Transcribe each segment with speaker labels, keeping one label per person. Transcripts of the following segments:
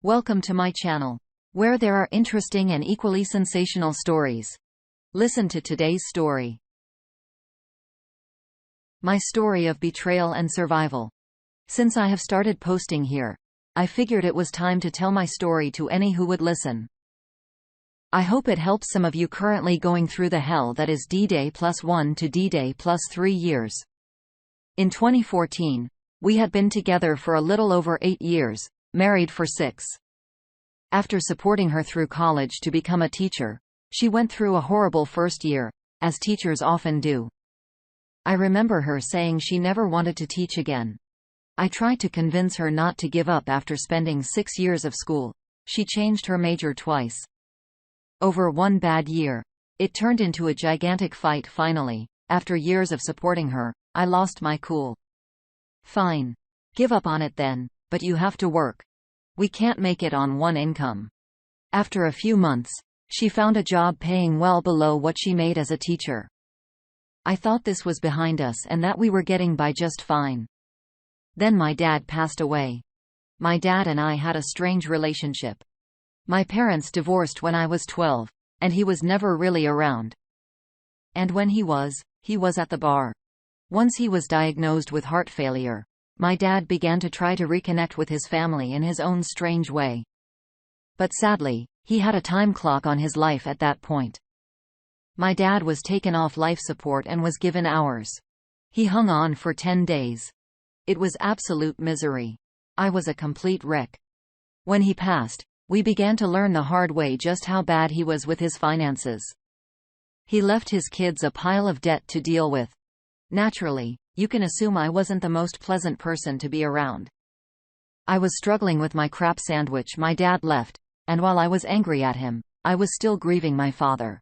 Speaker 1: Welcome to my channel, where there are interesting and equally sensational stories. Listen to today's story. My story of betrayal and survival. Since I have started posting here, I figured it was time to tell my story to any who would listen. I hope it helps some of you currently going through the hell that is D-Day +1 to D-Day +3 years. In 2014, we had been together for a little over 8 years, married for 6. After supporting her through college to become a teacher, she went through a horrible first year, as teachers often do. I remember her saying she never wanted to teach again. I tried to convince her not to give up after spending 6 years of school. She changed her major twice. Over one bad year, it turned into a gigantic fight finally. After years of supporting her, I lost my cool. Fine. Give up on it then, but you have to work. We can't make it on one income. After a few months, she found a job paying well below what she made as a teacher. I thought this was behind us and that we were getting by just fine. Then my dad passed away. My dad and I had a strange relationship. My parents divorced when I was 12, and he was never really around. And when he was at the bar. Once he was diagnosed with heart failure, my dad began to try to reconnect with his family in his own strange way. But sadly, he had a time clock on his life at that point. My dad was taken off life support and was given hours. He hung on for 10 days. It was absolute misery. I was a complete wreck. When he passed, we began to learn the hard way just how bad he was with his finances. He left his kids a pile of debt to deal with. Naturally, you can assume I wasn't the most pleasant person to be around. I was struggling with my crap sandwich my dad left, and while I was angry at him, I was still grieving my father.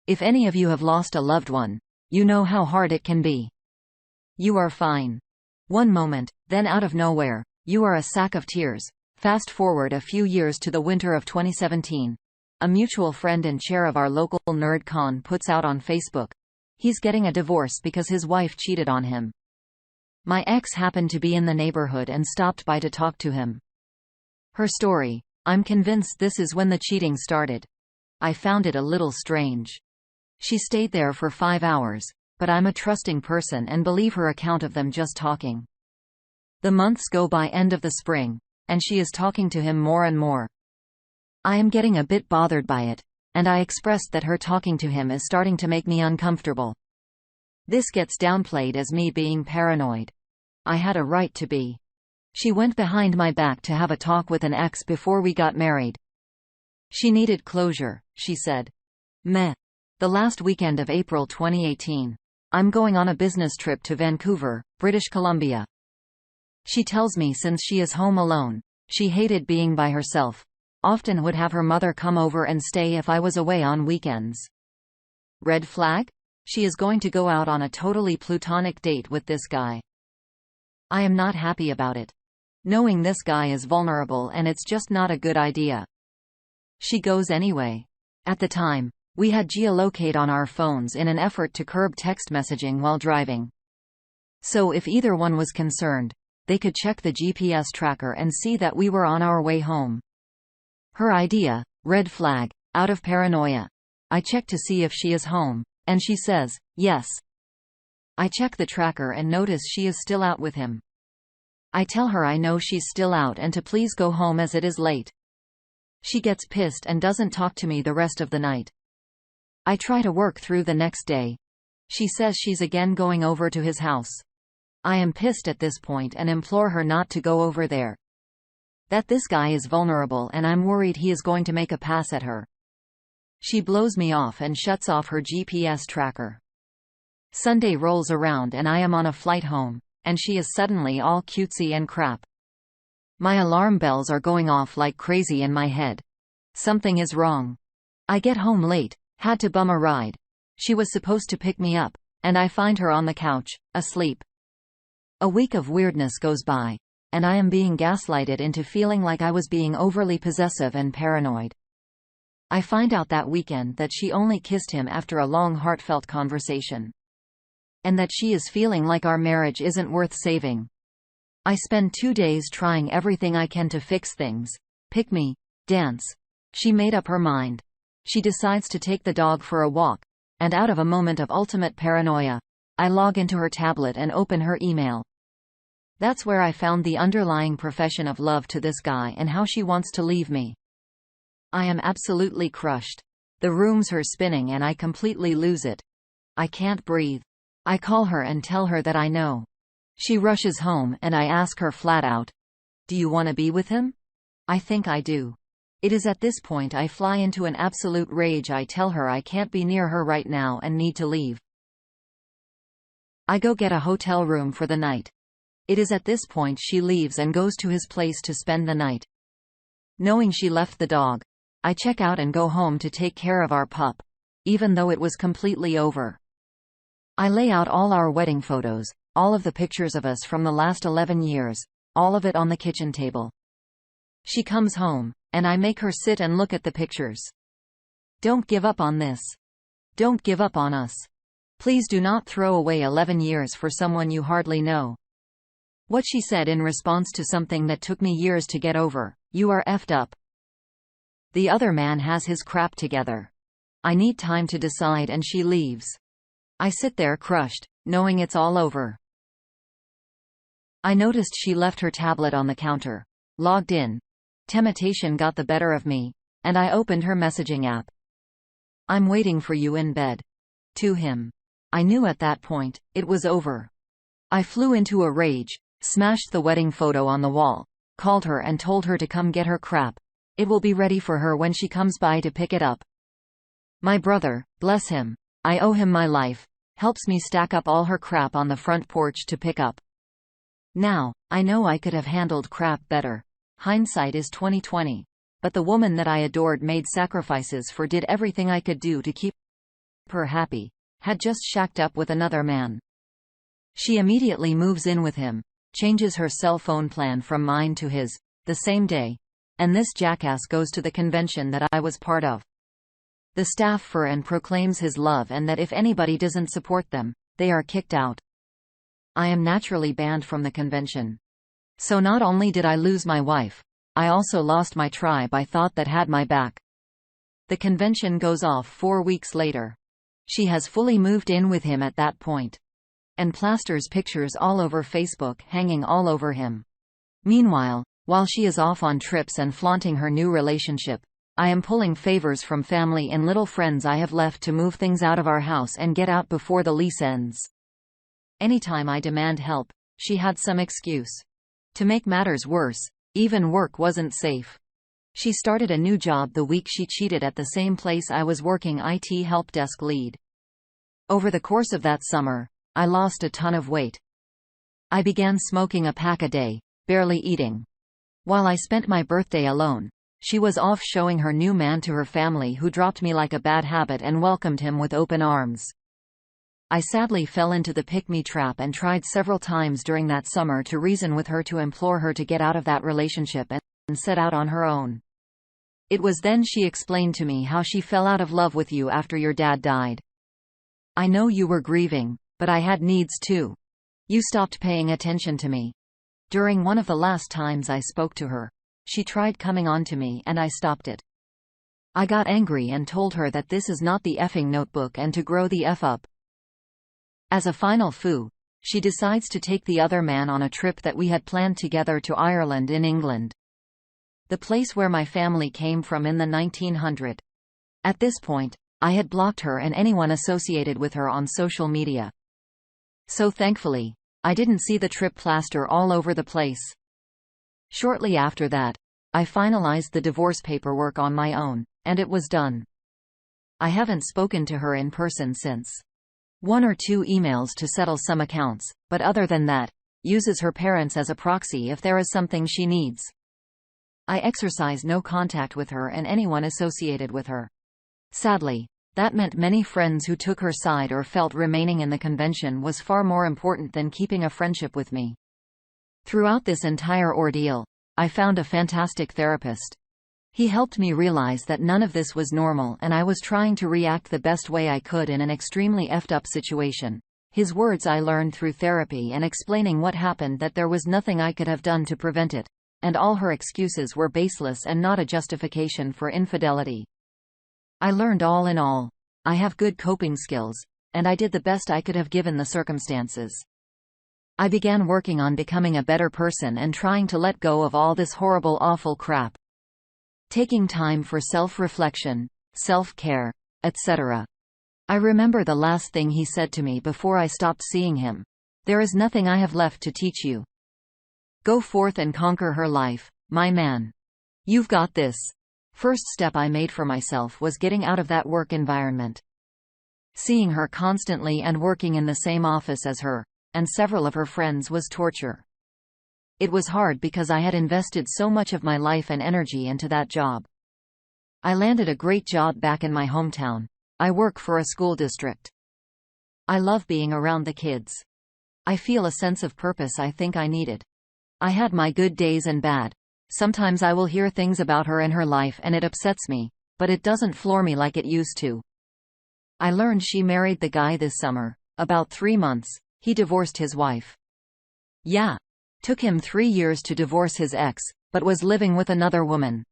Speaker 1: If any of you have lost a loved one, you know how hard it can be. You are fine. One moment, then out of nowhere, you are a sack of tears. Fast forward a few years to the winter of 2017. A mutual friend and chair of our local nerd con puts out on Facebook, he's getting a divorce because his wife cheated on him. My ex happened to be in the neighborhood and stopped by to talk to him. Her story: I'm convinced this is when the cheating started. I found it a little strange. She stayed there for 5 hours, but I'm a trusting person and believe her account of them just talking. The months go by end of the spring, and she is talking to him more and more. I am getting a bit bothered by it, and I expressed that her talking to him is starting to make me uncomfortable. This gets downplayed as me being paranoid. I had a right to be. She went behind my back to have a talk with an ex before we got married. She needed closure, she said. Meh. The last weekend of April 2018. I'm going on a business trip to Vancouver, British Columbia. She tells me since she is home alone, she hated being by herself. Often would have her mother come over and stay if I was away on weekends. Red flag? She is going to go out on a totally platonic date with this guy. I am not happy about it. Knowing this guy is vulnerable and it's just not a good idea. She goes anyway. At the time, we had geolocate on our phones in an effort to curb text messaging while driving. So if either one was concerned, they could check the GPS tracker and see that we were on our way home. Her idea, red flag, out of paranoia. I check to see if she is home, and she says, yes. I check the tracker and notice she is still out with him. I tell her I know she's still out and to please go home as it is late. She gets pissed and doesn't talk to me the rest of the night. I try to work through the next day. She says she's again going over to his house. I am pissed at this point and implore her not to go over there. That this guy is vulnerable and I'm worried he is going to make a pass at her. She blows me off and shuts off her GPS tracker. Sunday rolls around and I am on a flight home, and she is suddenly all cutesy and crap. My alarm bells are going off like crazy in my head. Something is wrong. I get home late, had to bum a ride. She was supposed to pick me up, and I find her on the couch, asleep. A week of weirdness goes by, and I am being gaslighted into feeling like I was being overly possessive and paranoid. I find out that weekend that she only kissed him after a long heartfelt conversation. And that she is feeling like our marriage isn't worth saving. I spend 2 days trying everything I can to fix things, Pick me. Dance. She made up her mind. She decides to take the dog for a walk, and out of a moment of ultimate paranoia, I log into her tablet and open her email. That's where I found the underlying profession of love to this guy and how she wants to leave me. I am absolutely crushed. The room's her spinning and I completely lose it. I can't breathe. I call her and tell her that I know. She rushes home and I ask her flat out, "Do you want to be with him?" I think I do. It is at this point I fly into an absolute rage. I tell her I can't be near her right now and need to leave. I go get a hotel room for the night. It is at this point she leaves and goes to his place to spend the night. Knowing she left the dog, I check out and go home to take care of our pup, even though it was completely over. I lay out all our wedding photos, all of the pictures of us from the last 11 years, all of it on the kitchen table. She comes home, and I make her sit and look at the pictures. Don't give up on this. Don't give up on us. Please do not throw away 11 years for someone you hardly know. What she said in response to something that took me years to get over: "You are effed up. The other man has his crap together. I need time to decide," and she leaves. I sit there crushed, knowing it's all over. I noticed she left her tablet on the counter. Logged in. Temptation got the better of me, and I opened her messaging app. "I'm waiting for you in bed." To him. I knew at that point, it was over. I flew into a rage, smashed the wedding photo on the wall, called her and told her to come get her crap. It will be ready for her when she comes by to pick it up. My brother, bless him, I owe him my life, helps me stack up all her crap on the front porch to pick up. Now, I know I could have handled crap better. Hindsight is 20/20. But the woman that I adored made sacrifices for, did everything I could do to keep her happy, had just shacked up with another man. She immediately moves in with him, changes her cell phone plan from mine to his, the same day, and this jackass goes to the convention that I was part of. The staff for and proclaims his love, and that if anybody doesn't support them, they are kicked out. I am naturally banned from the convention. So not only did I lose my wife, I also lost my tribe I thought that had my back. The convention goes off 4 weeks later. She has fully moved in with him at that point, and plasters pictures all over Facebook, hanging all over him. Meanwhile, while she is off on trips and flaunting her new relationship, I am pulling favors from family and little friends I have left to move things out of our house and get out before the lease ends. Anytime I demand help, she had some excuse. To make matters worse, even work wasn't safe. She started a new job the week she cheated at the same place I was working IT help desk lead. Over the course of that summer, I lost a ton of weight. I began smoking a pack a day, barely eating. While I spent my birthday alone, she was off showing her new man to her family, who dropped me like a bad habit and welcomed him with open arms. I sadly fell into the pick-me trap and tried several times during that summer to reason with her, to implore her to get out of that relationship and set out on her own. It was then she explained to me how she fell out of love with you after your dad died. "I know you were grieving, but I had needs too. You stopped paying attention to me." During one of the last times I spoke to her, she tried coming on to me and I stopped it. I got angry and told her that this is not the effing Notebook and to grow the F up. As a final foo, she decides to take the other man on a trip that we had planned together to Ireland in England, the place where my family came from in the 1900s. At this point, I had blocked her and anyone associated with her on social media. So thankfully, I didn't see the trip plaster all over the place. Shortly after that, I finalized the divorce paperwork on my own, and it was done. I haven't spoken to her in person since. 1 or 2 emails to settle some accounts, but other than that, uses her parents as a proxy if there is something she needs. I exercise no contact with her and anyone associated with her. Sadly, that meant many friends who took her side or felt remaining in the convention was far more important than keeping a friendship with me. Throughout this entire ordeal, I found a fantastic therapist. He helped me realize that none of this was normal and I was trying to react the best way I could in an extremely effed up situation. His words I learned through therapy and explaining what happened, that there was nothing I could have done to prevent it. and all her excuses were baseless and not a justification for infidelity. I learned all in all. I have good coping skills, and I did the best I could have given the circumstances. I began working on becoming a better person and trying to let go of all this horrible, awful crap. Taking time for self-reflection, self-care, etc. I remember the last thing he said to me before I stopped seeing him. "There is nothing I have left to teach you. Go forth and conquer her life, my man. You've got this." First step I made for myself was getting out of that work environment. Seeing her constantly and working in the same office as her, and several of her friends, was torture. It was hard because I had invested so much of my life and energy into that job. I landed a great job back in my hometown. I work for a school district. I love being around the kids. I feel a sense of purpose I think I needed. I had my good days and bad. Sometimes I will hear things about her and her life and it upsets me, but it doesn't floor me like it used to. I learned she married the guy this summer. About 3 months, he divorced his wife. Yeah. Took him 3 years to divorce his ex, but was living with another woman.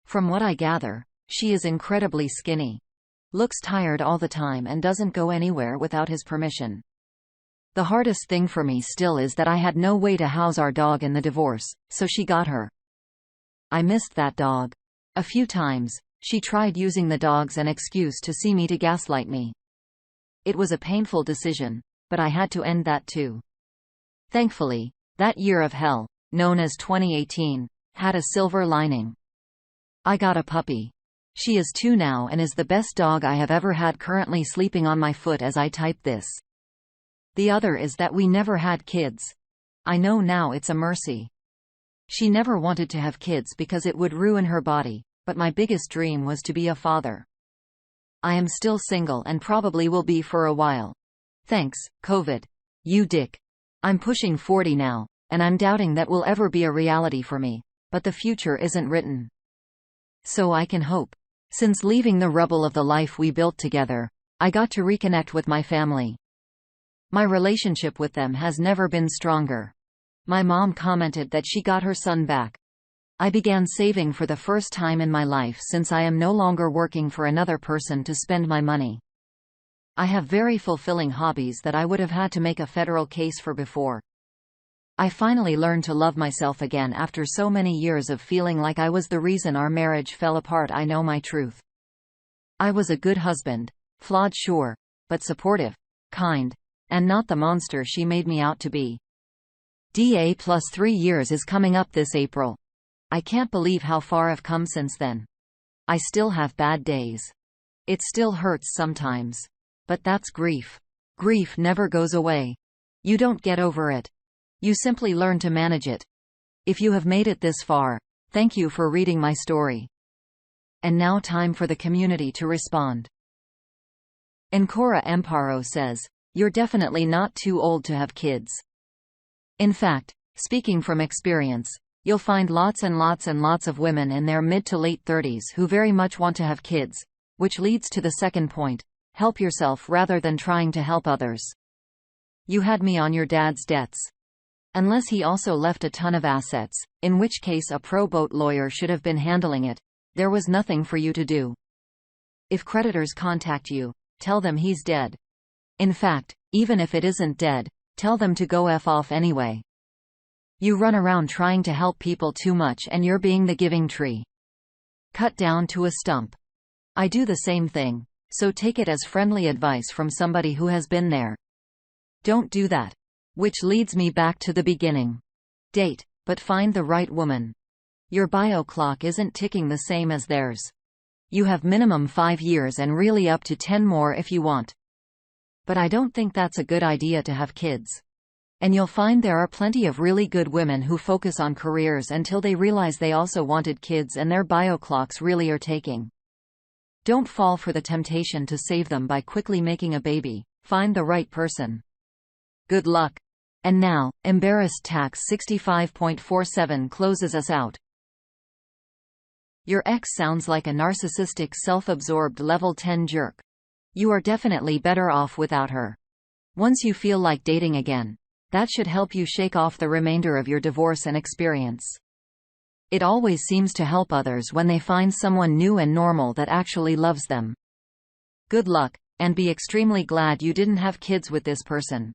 Speaker 1: From what I gather, she is incredibly skinny. Looks tired all the time and doesn't go anywhere without his permission. The hardest thing for me still is that I had no way to house our dog in the divorce, so she got her. I missed that dog. A few times, she tried using the dog as an excuse to see me to gaslight me. It was a painful decision, but I had to end that too. Thankfully, that year of hell, known as 2018, had a silver lining. I got a puppy. She is 2 now and is the best dog I have ever had, currently sleeping on my foot as I type this. The other is that we never had kids. I know now it's a mercy. She never wanted to have kids because it would ruin her body, but my biggest dream was to be a father. I am still single and probably will be for a while. Thanks, COVID. You dick. I'm pushing 40 now, and I'm doubting that will ever be a reality for me, but the future isn't written. So I can hope. Since leaving the rubble of the life we built together, I got to reconnect with my family. My relationship with them has never been stronger. My mom commented that she got her son back. I began saving for the first time in my life since I am no longer working for another person to spend my money. I have very fulfilling hobbies that I would have had to make a federal case for before. I finally learned to love myself again after so many years of feeling like I was the reason our marriage fell apart. I know my truth. I was a good husband, flawed sure, but supportive, kind, and not the monster she made me out to be. DA plus 3 years is coming up this April. I can't believe how far I've come since then. I still have bad days. It still hurts sometimes. But that's grief. Grief never goes away. You don't get over it. You simply learn to manage it. If you have made it this far, thank you for reading my story. And now time for the community to respond. Encora Emparo says, "You're definitely not too old to have kids." In fact, speaking from experience, you'll find lots and lots and lots of women in their mid to late 30s who very much want to have kids, which leads to the second point. Help yourself rather than trying to help others. You had me on your dad's debts. Unless he also left a ton of assets, in which case a pro boat lawyer should have been handling it, there was nothing for you to do. If creditors contact you, tell them he's dead. In fact, even if it isn't dead, tell them to go F off anyway. You run around trying to help people too much and you're being the giving tree. Cut down to a stump. I do the same thing. So take it as friendly advice from somebody who has been there. Don't do that. Which leads me back to the beginning. Date, but find the right woman. Your bio clock isn't ticking the same as theirs. You have minimum 5 years and really up to 10 more if you want. But I don't think that's a good idea to have kids. And you'll find there are plenty of really good women who focus on careers until they realize they also wanted kids and their bio clocks really are taking. Don't fall for the temptation to save them by quickly making a baby. Find the right person. Good luck. And now, Embarrassed Tax 65.47 closes us out. Your ex sounds like a narcissistic, self-absorbed level 10 jerk. You are definitely better off without her. Once you feel like dating again, that should help you shake off the remainder of your divorce and experience. It always seems to help others when they find someone new and normal that actually loves them. Good luck, and be extremely glad you didn't have kids with this person.